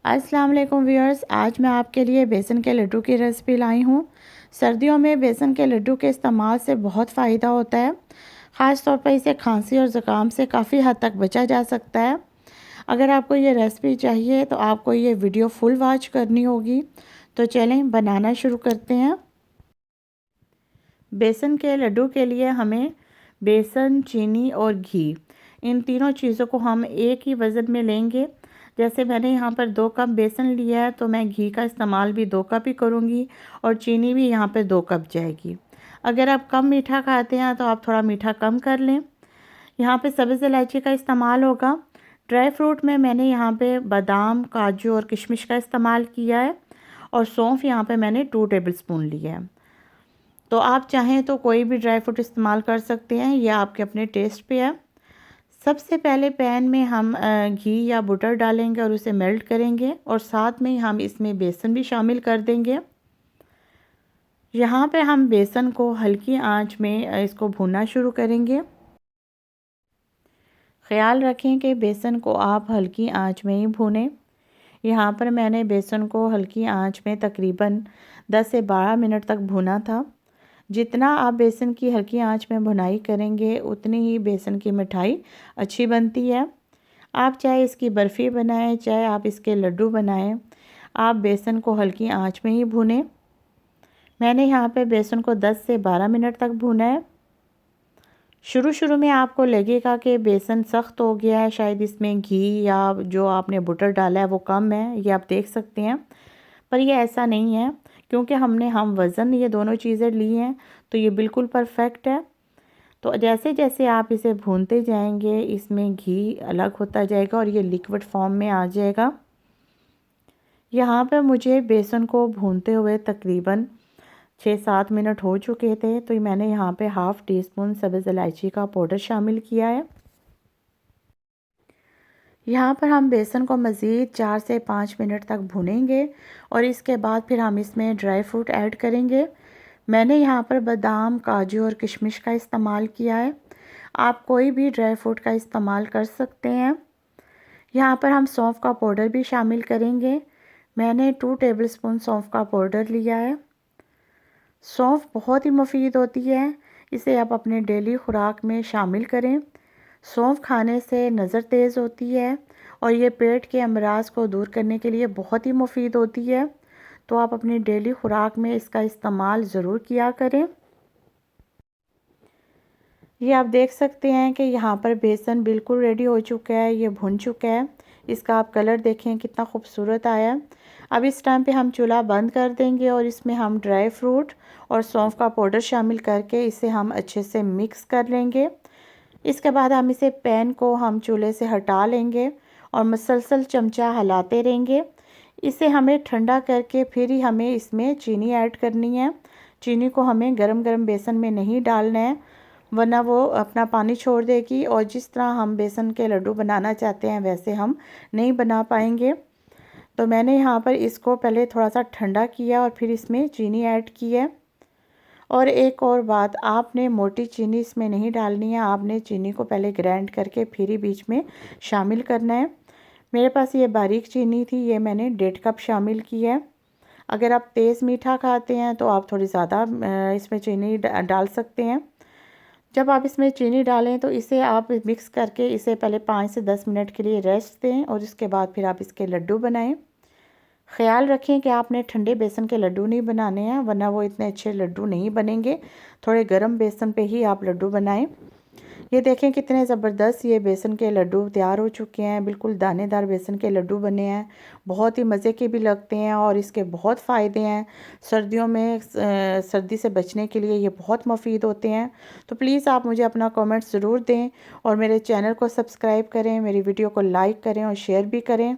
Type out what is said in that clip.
अस्सलाम वालेकुम व्यूअर्स, आज मैं आपके लिए बेसन के लड्डू की रेसिपी लाई हूँ। सर्दियों में बेसन के लड्डू के इस्तेमाल से बहुत फ़ायदा होता है। ख़ास तौर पर इसे खांसी और ज़ुकाम से काफ़ी हद तक बचा जा सकता है। अगर आपको ये रेसिपी चाहिए तो आपको ये वीडियो फुल वॉच करनी होगी। तो चलें बनाना शुरू करते हैं। बेसन के लड्डू के लिए हमें बेसन, चीनी और घी, इन तीनों चीज़ों को हम एक ही वज़न में लेंगे। जैसे मैंने यहाँ पर 2 कप बेसन लिया है तो मैं घी का इस्तेमाल भी 2 कप ही करूँगी और चीनी भी यहाँ पे 2 कप जाएगी। अगर आप कम मीठा खाते हैं तो आप थोड़ा मीठा कम कर लें। यहाँ पे सब्ज़ इलायची का इस्तेमाल होगा। ड्राई फ्रूट में मैंने यहाँ पे बादाम, काजू और किशमिश का इस्तेमाल किया है और सौंफ यहाँ पे मैंने 2 टेबलस्पून लिया है। तो आप चाहें तो कोई भी ड्राई फ्रूट इस्तेमाल कर सकते हैं, यह आपके अपने टेस्ट पे है। सबसे पहले पैन में हम घी या बटर डालेंगे और उसे मेल्ट करेंगे और साथ में हम इसमें बेसन भी शामिल कर देंगे। यहाँ पे हम बेसन को हल्की आंच में इसको भूनना शुरू करेंगे। ख़याल रखें कि बेसन को आप हल्की आंच में ही भूनें। यहाँ पर मैंने बेसन को हल्की आंच में तकरीबन 10 से 12 मिनट तक भूना था। जितना आप बेसन की हल्की आंच में भुनाई करेंगे उतनी ही बेसन की मिठाई अच्छी बनती है। आप चाहे इसकी बर्फ़ी बनाएं, चाहे आप इसके लड्डू बनाएं, आप बेसन को हल्की आंच में ही भुनें। मैंने यहाँ पे बेसन को 10 से 12 मिनट तक भुना है। शुरू में आपको लगेगा कि बेसन सख्त हो गया है, शायद इसमें घी या जो आपने बटर डाला है वो कम है, ये आप देख सकते हैं। पर ये ऐसा नहीं है, क्योंकि हम वज़न ये दोनों चीज़ें ली हैं तो ये बिल्कुल परफेक्ट है। तो जैसे जैसे आप इसे भूनते जाएंगे इसमें घी अलग होता जाएगा और ये लिक्विड फॉर्म में आ जाएगा। यहाँ पर मुझे बेसन को भूनते हुए तकरीबन 6-7 मिनट हो चुके थे। तो मैंने यहाँ पे हाफ़ टी स्पून सब्ज़ इलायची का पाउडर शामिल किया है। यहाँ पर हम बेसन को मज़ीद 4 से 5 मिनट तक भूनेंगे और इसके बाद फिर हम इसमें ड्राई फ्रूट ऐड करेंगे। मैंने यहाँ पर बादाम, काजू और किशमिश का इस्तेमाल किया है। आप कोई भी ड्राई फ्रूट का इस्तेमाल कर सकते हैं। यहाँ पर हम सौंफ का पाउडर भी शामिल करेंगे। मैंने 2 टेबलस्पून सौंफ का पाउडर लिया है। सौंफ बहुत ही मुफीद होती है, इसे आप अपने डेली खुराक में शामिल करें। सौंफ खाने से नज़र तेज़ होती है और ये पेट के अमराज को दूर करने के लिए बहुत ही मुफीद होती है। तो आप अपनी डेली खुराक में इसका इस्तेमाल ज़रूर किया करें। ये आप देख सकते हैं कि यहाँ पर बेसन बिल्कुल रेडी हो चुका है, ये भुन चुका है। इसका आप कलर देखें कितना खूबसूरत आया है। अब इस टाइम पे हम चूल्हा बंद कर देंगे और इसमें हम ड्राई फ्रूट और सौंफ का पाउडर शामिल करके इसे हम अच्छे से मिक्स कर लेंगे। इसके बाद हम इसे पैन को हम चूल्हे से हटा लेंगे और मुसलसल चमचा हिलाते रहेंगे। इसे हमें ठंडा करके फिर ही हमें इसमें चीनी ऐड करनी है। चीनी को हमें गरम गरम बेसन में नहीं डालना है, वरना वो अपना पानी छोड़ देगी और जिस तरह हम बेसन के लड्डू बनाना चाहते हैं वैसे हम नहीं बना पाएंगे। तो मैंने यहाँ पर इसको पहले थोड़ा सा ठंडा किया और फिर इसमें चीनी ऐड की है। और एक और बात, आपने मोटी चीनी इसमें नहीं डालनी है, आपने चीनी को पहले ग्राइंड करके फिर ही बीच में शामिल करना है। मेरे पास ये बारीक चीनी थी, ये मैंने 1.5 कप शामिल की है। अगर आप तेज़ मीठा खाते हैं तो आप थोड़ी ज़्यादा इसमें चीनी डाल सकते हैं। जब आप इसमें चीनी डालें तो इसे आप मिक्स करके इसे पहले 5 से 10 मिनट के लिए रेस्ट दें और इसके बाद फिर आप इसके लड्डू बनाएं। ख़याल रखें कि आपने ठंडे बेसन के लड्डू नहीं बनाने हैं, वरना वो इतने अच्छे लड्डू नहीं बनेंगे। थोड़े गर्म बेसन पे ही आप लड्डू बनाएं। ये देखें कितने ज़बरदस्त ये बेसन के लड्डू तैयार हो चुके हैं। बिल्कुल दानेदार बेसन के लड्डू बने हैं, बहुत ही मज़े के भी लगते हैं और इसके बहुत फ़ायदे हैं। सर्दियों में सर्दी से बचने के लिए ये बहुत मुफीद होते हैं। तो प्लीज़ आप मुझे अपना कमेंट ज़रूर दें और मेरे चैनल को सब्सक्राइब करें, मेरी वीडियो को लाइक करें और शेयर भी करें।